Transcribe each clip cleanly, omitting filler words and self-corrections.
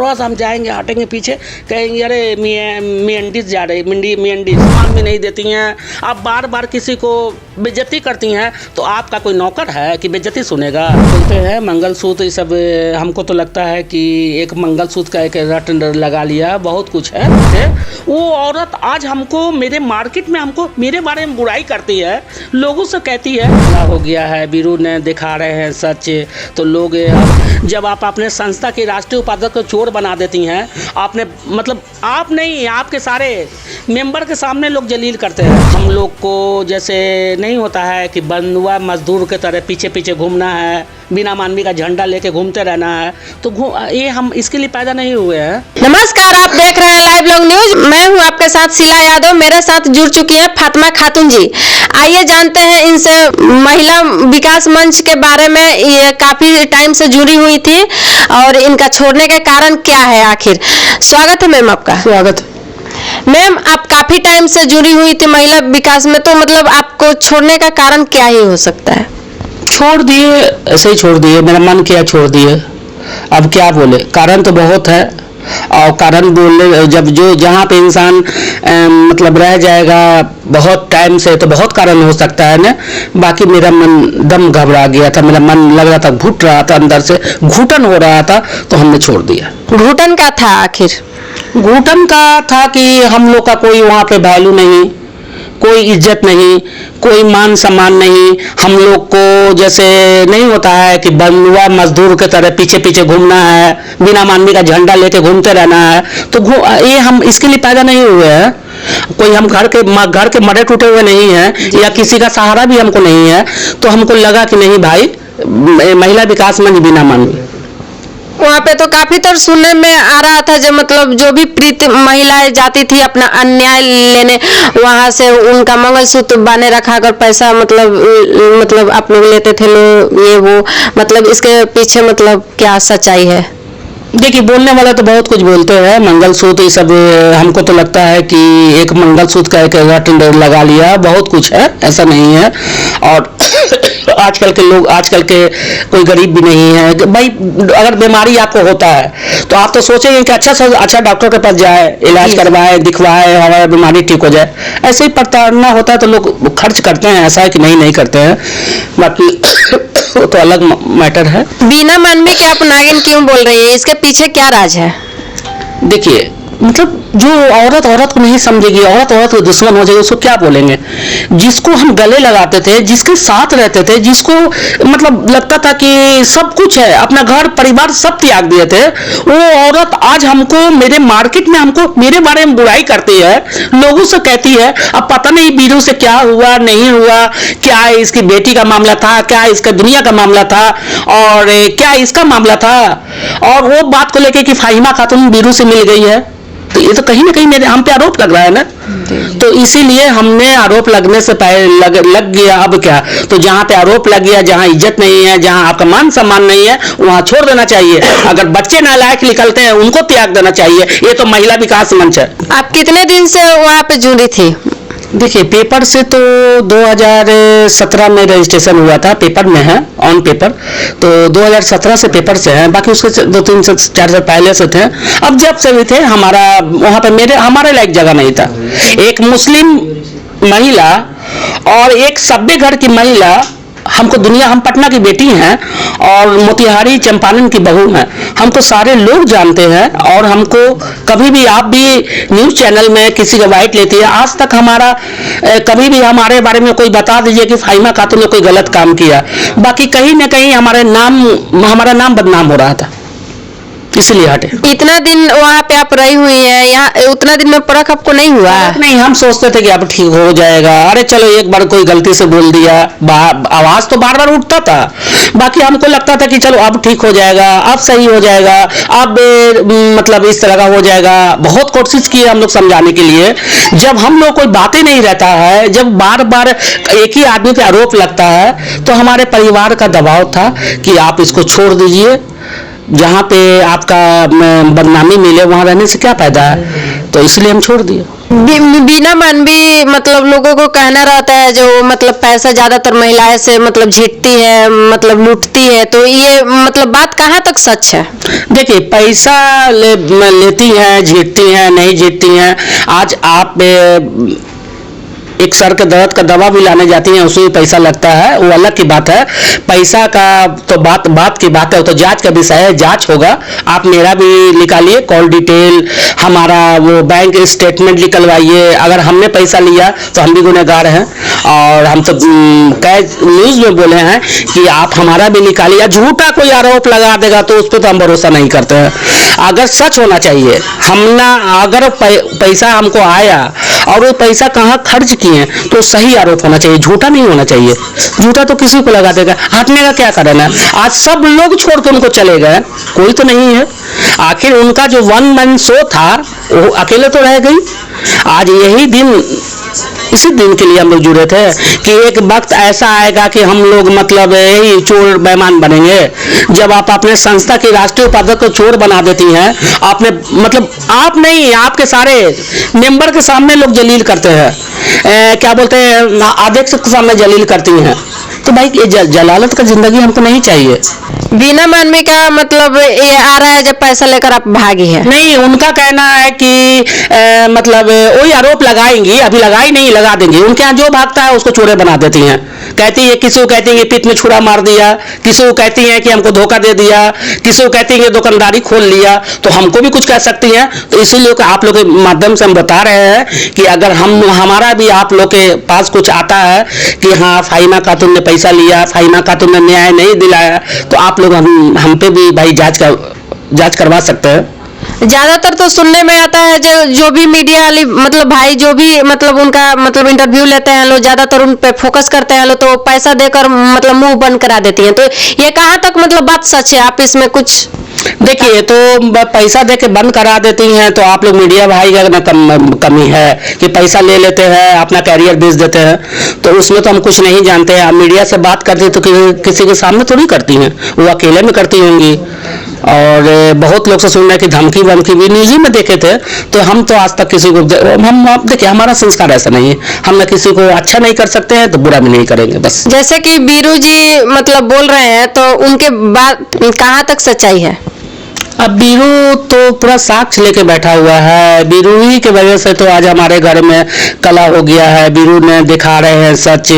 थोड़ा सा हम जाएंगे, हटेंगे पीछे, कहेंगे अरे मियंडीज जा रही, मियंडीज सामान भी नहीं देती हैं। आप बार बार किसी को बेइज्जती करती हैं, तो आपका कोई नौकर है कि बेइज्जती सुनेगा? बोलते हैं मंगलसूत्र, ये सब हमको तो लगता है कि एक मंगलसूत्र का एक रट लगा लिया, बहुत कुछ है। वो औरत आज हमको मेरे मार्केट में हमको मेरे बारे में बुराई करती है, लोगों से कहती है क्या हो गया है, बीरू ने दिखा रहे हैं सच। तो लोग जब आप अपने संस्था के राष्ट्रीय उपाध्यक्ष को चोर बना देती हैं, आपने मतलब आप नहीं, आपके सारे मेंबर के सामने लोग जलील करते हैं। हम लोग को जैसे नहीं होता है कि बंधुआ मजदूर के तरह पीछे पीछे घूमना है, बिना मानवी का झंडा लेके घूमते रहना है, तो ये हम इसके लिए पैदा नहीं हुए हैं। नमस्कार, आप देख रहे हैं लाइव लॉन्ग न्यूज। मैं हूं आपके साथ शीला यादव, मेरे साथ जुड़ चुकी हैं फातिमा खातून जी। आइए जानते हैं इनसे महिला विकास मंच के बारे में। ये काफी टाइम से जुड़ी हुई थी और इनका छोड़ने का कारण क्या है आखिर। स्वागत है मैम आपका। स्वागत। मैम, आप काफी टाइम से जुड़ी हुई थी महिला विकास में, तो मतलब आपको छोड़ने का कारण क्या ही हो सकता है? छोड़ दिए, ऐसे ही छोड़ दिए, मेरा मन किया छोड़ दिए। अब क्या बोले, कारण तो बहुत है, और कारण बोलने जब जो जहाँ पे इंसान मतलब रह जाएगा बहुत टाइम से, तो बहुत कारण हो सकता है ना। बाकी मेरा मन दम घबरा गया था, मेरा मन लग रहा था, घुट रहा था, अंदर से घुटन हो रहा था, तो हमने छोड़ दिया। घुटन का था आखिर? घुटन का था कि हम लोग का कोई वहाँ पे वैल्यू नहीं, कोई इज्जत नहीं, कोई मान सम्मान नहीं। हम लोग को जैसे नहीं होता है कि बंधुआ मजदूर के तरह पीछे पीछे घूमना है, बिना मानवी का झंडा लेके घूमते रहना है, तो ये हम इसके लिए पैदा नहीं हुए हैं। कोई हम घर के मरे टूटे हुए नहीं हैं, या किसी का सहारा भी हमको नहीं है। तो हमको लगा कि नहीं भाई, महिला विकास मंच बिना मानवी। वहाँ पे तो काफी तर सुनने में आ रहा था, जब मतलब जो भी प्रीति महिलाएं जाती थी अपना अन्याय लेने, वहाँ से उनका मंगलसूत्र बांधे रखा कर पैसा मतलब आप लोग लेते थे लोग, ये वो मतलब इसके पीछे मतलब क्या सच्चाई है? देखिए, बोलने वाला तो बहुत कुछ बोलते हैं, मंगलसूत्र ये सब। हमको तो लगता है कि एक मंगलसूत्र का एक रट लगा लिया, बहुत कुछ है, ऐसा नहीं है। और आजकल के लोग, आजकल के कोई गरीब भी नहीं है भाई। अगर बीमारी आपको होता है तो आप तो सोचेंगे कि अच्छा से अच्छा डॉक्टर के पास जाए, इलाज करवाए, दिखवाए, हमारा बीमारी ठीक हो जाए। ऐसे ही प्रताड़ना होता है तो लोग खर्च करते हैं, ऐसा है कि नहीं करते हैं। बाकी तो अलग मैटर है। बिना मानवी के आप नागिन क्यों बोल रही है, इसके पीछे क्या राज है? देखिए, मतलब जो औरत को नहीं समझेगी, औरत के दुश्मन हो जाएगी, उसको क्या बोलेंगे? जिसको हम गले लगाते थे, जिसके साथ रहते थे, जिसको मतलब लगता था कि सब कुछ है, अपना घर परिवार सब त्याग दिए थे, वो औरत आज हमको मेरे मार्केट में हमको मेरे बारे में बुराई करती है, लोगों से कहती है। अब पता नहीं बीरू से क्या हुआ नहीं हुआ, क्या इसकी बेटी का मामला था, क्या इसका दुनिया का मामला था, और क्या इसका मामला था, और वो बात को लेके कि फाहिमा खातून बीरू से मिल गई है, तो ये तो कहीं ना कहीं मेरे हम पे आरोप लग रहा है ना। तो इसीलिए हमने आरोप लगने से पहले लग गया। अब क्या, तो जहाँ पे आरोप लग गया, जहाँ इज्जत नहीं है, जहाँ आपका मान सम्मान नहीं है, वहाँ छोड़ देना चाहिए। अगर बच्चे नालायक निकलते हैं, उनको त्याग देना चाहिए। ये तो महिला विकास मंच है। आप कितने दिन से वहाँ पे जुड़ी थी? देखिए, पेपर से तो 2017 में रजिस्ट्रेशन हुआ था, पेपर में है, ऑन पेपर। तो 2017 से पेपर से है, बाकी उसके 2-3 से 4 साल पहले से थे। अब जब से भी थे, हमारा वहाँ पे हमारे लायक जगह नहीं था। एक मुस्लिम महिला और एक सभ्य घर की महिला, हमको दुनिया, हम पटना की बेटी हैं और मोतिहारी चंपारण की बहू हैं, हमको सारे लोग जानते हैं। और हमको कभी भी, आप भी न्यूज़ चैनल में किसी का वाइट लेती है, आज तक हमारा कभी भी हमारे बारे में कोई बता दीजिए कि फाहिमा खातून ने कोई गलत काम किया। बाकी कहीं ना कहीं हमारा नाम बदनाम हो रहा था, इसलिए हटे। इतना दिन वहाँ पे आप रही हुई है, यहाँ उतना दिन में परख आपको नहीं हुआ? नहीं, हम सोचते थे कि अब ठीक हो जाएगा, अरे चलो एक बार कोई गलती से बोल दिया, आवाज तो बार बार उठता था। बाकी हमको लगता था कि चलो अब ठीक हो जाएगा, अब सही हो जाएगा, अब मतलब इस तरह का हो जाएगा। बहुत कोशिश की हम लोग समझाने के लिए। जब हम लोग कोई बातें नहीं रहता है, जब बार बार एक ही आदमी पे आरोप लगता है, तो हमारे परिवार का दबाव था कि आप इसको छोड़ दीजिए, जहाँ पे आपका बदनामी मिले वहाँ रहने से क्या फायदा है। तो इसलिए हम छोड़ दिए। बीना मानवी मतलब लोगों को कहना रहता है जो मतलब पैसा ज्यादातर महिलाएं से मतलब झीटती है, मतलब लूटती है, तो ये मतलब बात कहाँ तक सच है? देखिए, पैसा लेती हैं, झीटती हैं, नहीं झीटती हैं। आज आप एक सर के दर्द का दवा भी लाने जाती हैं, उसमें पैसा लगता है, वो अलग की बात है। पैसा का तो बात की बात है, वो तो जांच का विषय है, जांच होगा। आप मेरा भी निकालिए कॉल डिटेल, हमारा वो बैंक स्टेटमेंट निकलवाइए। अगर हमने पैसा लिया तो हम भी गुनहगार हैं, और हम तो न्यूज में बोले हैं कि आप हमारा भी निकालिए। या झूठा कोई आरोप लगा देगा तो उस पर तो हम भरोसा नहीं करते हैं। अगर सच होना चाहिए, अगर पैसा हमको आया और वो पैसा कहाँ खर्च किए तो सही आरोप होना चाहिए, झूठा नहीं होना चाहिए। झूठा तो किसी को लगा देगा, हटने का क्या कारण है? आज सब लोग छोड़ के उनको चले गए, कोई तो नहीं है। आखिर उनका जो वन मैन शो था वो अकेले तो रह गई। आज यही दिन, इसी दिन के लिए हम लोग जुड़े थे कि एक वक्त ऐसा आएगा कि हम लोग मतलब यही चोर बेईमान बनेंगे। जब आप अपने संस्था के राष्ट्रीय उपाध्यक्ष को चोर बना देती हैं, आपने मतलब आप नहीं, आपके सारे मेंबर के सामने लोग जलील करते हैं, क्या बोलते हैं, अध्यक्ष के सामने जलील करती हैं, तो भाई ये जलालत का जिंदगी हमको नहीं चाहिए। बीना मानवी का मतलब ये आ रहा है जब पैसा लेकर आप भागी है? नहीं, उनका कहना है कि मतलब वही आरोप लगाएंगी, अभी लगाई नहीं, लगा देंगे। उनके यहाँ जो भागता है उसको चोरे बना देती हैं। कहती है, किसी को कहती है पीठ में छुरा मार दिया, किसी को कहती है कि हमको धोखा दे दिया, किसी को कहती है दुकानदारी खोल लिया, तो हमको भी कुछ कह सकती हैं। तो इसीलिए आप लोग के माध्यम से हम बता रहे हैं कि अगर हमारा भी आप लोग के पास कुछ आता है कि हाँ फाहिमा खातून ने पैसा लिया, फाहिमा खातून ने न्याय नहीं दिलाया, तो आप लोग हम पे भी भाई जांच करवा सकते हैं। ज्यादातर तो सुनने में आता है जो भी मीडिया वाली मतलब भाई जो भी मतलब उनका मतलब इंटरव्यू लेते हैं लोग, ज्यादातर उन पे फोकस करते हैं लोग, तो पैसा देकर मतलब मुंह बंद करा देती हैं। तो ये कहाँ तक मतलब बात सच है? आप इसमें कुछ देखिए, तो पैसा दे के बंद करा देती हैं, तो आप लोग मीडिया भाई का ना कमी है कि पैसा ले लेते हैं, अपना कैरियर बेच देते हैं, तो उसमें तो हम कुछ नहीं जानते हैं। आप मीडिया से बात करती तो किसी के सामने थोड़ी करती हैं, वो अकेले में करती होंगी। और बहुत लोग से सुनना है कि धमकी वमकी भी न्यूज में देखे थे, तो हम तो आज तक किसी को देखिए, हमारा संस्कार ऐसा नहीं है, हम ना किसी को अच्छा नहीं कर सकते हैं तो बुरा भी नहीं करेंगे। बस जैसे कि बीरू जी मतलब बोल रहे हैं, तो उनके बात कहाँ तक सच्चाई है? अब बीरू तो पूरा साक्ष्य लेके बैठा हुआ है। बीरू ही की वजह से तो आज हमारे घर में कला हो गया है। बीरू ने दिखा रहे हैं सच,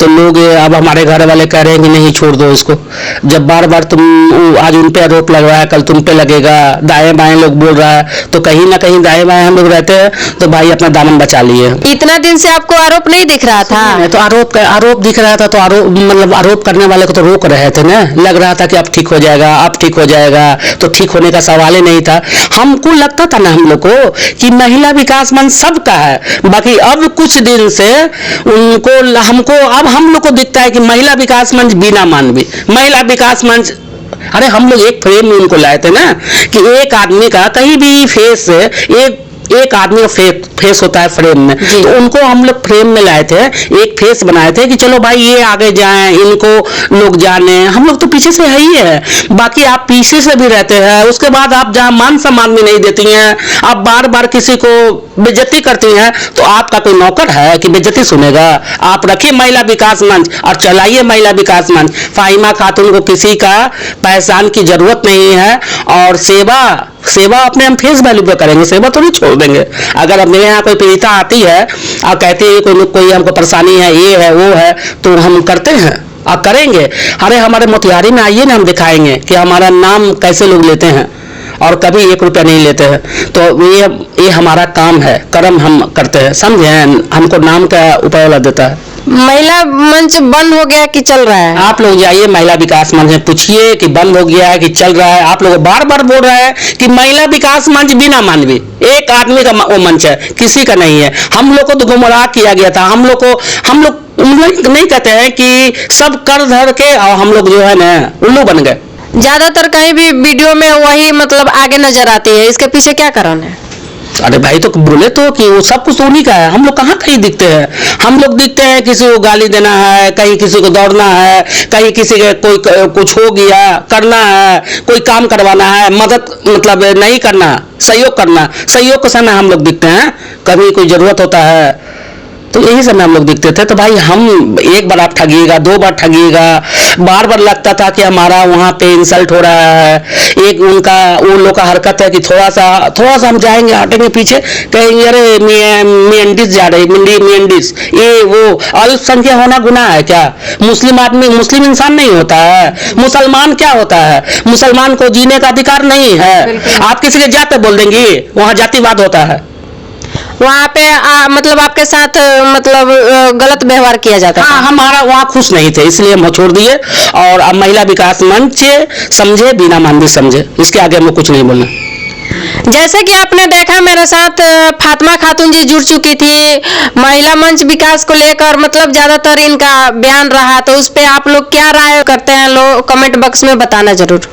तो लोग अब हमारे घर वाले कह रहे हैं कि नहीं छोड़ दो इसको। जब बार बार तुम आज उन पे आरोप लगवाया, कल तुम पे लगेगा, दाएं बाएं लोग बोल रहा है, तो कहीं ना कहीं दाएं बाएं हम लोग रहते हैं, तो भाई अपना दामन बचा लिए। इतना दिन से आपको आरोप नहीं दिख रहा था? तो आरोप दिख रहा था, तो आरोप करने वाले को तो रोक रहे थे ना। लग रहा था कि अब ठीक हो जाएगा, अब ठीक हो जाएगा, तो ठीक होने का सवाल ही नहीं था। हमको लगता था ना हम लोग को कि महिला विकास मंच सबका है, बाकी अब कुछ दिन से हमको अब हम लोग को दिखता है कि महिला विकास मंच बीना मानवी, महिला विकास मंच। अरे हम लोग एक फ्रेम में उनको लाए थे ना कि एक आदमी का कहीं भी फेस, एक आदमी का फेस होता है फ्रेम में, तो उनको हम लोग फ्रेम में लाए थे, एक फेस बनाए थे कि चलो भाई ये आगे जाएं, इनको लोग जाने। हम लोग तो पीछे से है ही है, बाकी आप पीछे से भी रहते हैं। उसके बाद आप जहां मान सम्मान भी नहीं देती हैं, आप बार बार किसी को बेइज्जती करती हैं, तो आपका कोई नौकर है कि बेइज्जती सुनेगा? आप रखिए महिला विकास मंच और चलाइए महिला विकास मंच। फाहिमा खातून को किसी का पहचान की जरूरत नहीं है, और सेवा अपने हम फेस वैल्यू पे करेंगे, सेवा तो नहीं छोड़ देंगे। अगर अब मेरे यहाँ कोई पीड़िता आती है और कहती है कोई हमको परेशानी है, ये है वो है, तो हम करते हैं और करेंगे। अरे हमारे मोतिहारी में आइए ना, हम दिखाएंगे कि हमारा नाम कैसे लोग लेते हैं और कभी 1 रुपया नहीं लेते हैं। तो ये हमारा काम है, कर्म हम करते हैं, समझे? हमको नाम का उपयोग देता है। महिला मंच बंद हो गया कि चल रहा है? आप लोग जाइए महिला विकास मंच में पूछिए कि बंद हो गया है कि चल रहा है। आप लोग बार बार बोल रहे हैं कि महिला विकास मंच बिना मानवी, एक आदमी का वो मंच है, किसी का नहीं है। हम लोग को तो गुमराह किया गया था। हम लोग नहीं कहते हैं कि सब कर धर के और हम लोग जो है ना उल्लू बन गए। ज्यादातर कहीं भी वीडियो में वही मतलब आगे नजर आती है, इसके पीछे क्या कारण है? अरे भाई, तो बोले तो कि वो सब कुछ उन्हीं का है। हम लोग कहाँ कहीं दिखते हैं? हम लोग दिखते हैं किसी को गाली देना है, कहीं किसी को दौड़ना है, कहीं किसी के कोई कुछ हो गया करना है, कोई काम करवाना है, मदद मतलब नहीं करना, सहयोग करना, सहयोग के समय हम लोग दिखते हैं। कभी कोई ज़रूरत होता है तो यही सब में हम लोग दिखते थे। तो भाई हम एक बार आप ठगिएगा, 2 बार ठगिएगा, बार बार लगता था कि हमारा वहाँ पे इंसल्ट हो रहा है। एक उनका उन लोग का हरकत है कि थोड़ा सा हम जाएंगे, हटेंगे पीछे, कहेंगे अरे मियंडिस जा रहे, मियंडिस, ये वो। अल्पसंख्यक होना गुनाह है क्या? मुस्लिम आदमी मुस्लिम इंसान नहीं होता है? मुसलमान क्या होता है? मुसलमान को जीने का अधिकार नहीं है? आप किसी के जात पे बोल देंगे, वहाँ जातिवाद होता है। वहाँ पे मतलब आपके साथ मतलब गलत व्यवहार किया जाता हाँ, हमारा वहाँ खुश नहीं थे, इसलिए हम छोड़ दिए। और अब महिला विकास मंच समझे बिना मानवी समझे, इसके आगे हम लोग कुछ नहीं बोलना। जैसे कि आपने देखा मेरे साथ फातिमा खातून जी जुड़ चुकी थी महिला मंच विकास को लेकर, मतलब ज्यादातर इनका बयान रहा, तो उस पे आप लोग क्या राय करते हैं, लोग कमेंट बॉक्स में बताना जरूर।